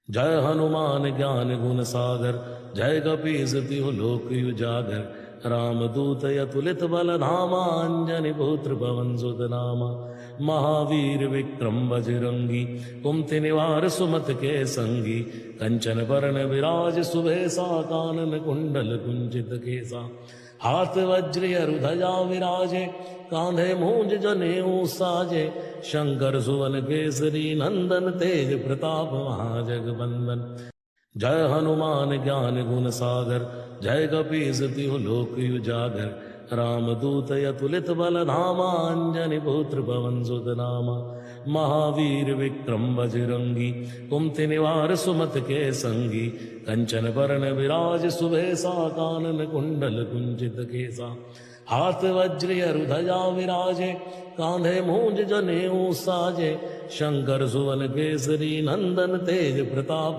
जय हनुमान ज्ञान गुण सागर, जय कपीस तिहु लोक उजागर। रामदूत अतुलित बल धामा, अंजनी पुत्र पवन सुत नामा। महावीर विक्रम बजरंगी, कुमति निवार सुमत के संगी। कंचन बरन विराज सुबेसा, कानन कुंडल कुंचित केसा। हाथ वज्र ध्वजा विराजे, कांधे मूंज जनेऊ साजे। शंकर सुवन केसरी नंदन, तेज प्रताप महाजगबंदन। जय हनुमान ज्ञान गुण सागर, जय कपीस तिहु लोक उजागर। रामदूत अतुलित बल धामा, अंजनी पुत्र पवन सुत नामा। महावीर विक्रम बजरंगी, कुमति निवार सुमत के संगी। कंचन बरन विराज सुबेसा, कानन कुंडल कुंचित केसा। हाथ वज्र ध्वजा विराजे, कांधे मूंज जनेऊ साजे। शंकर सुवन केसरी नंदन, तेज प्रताप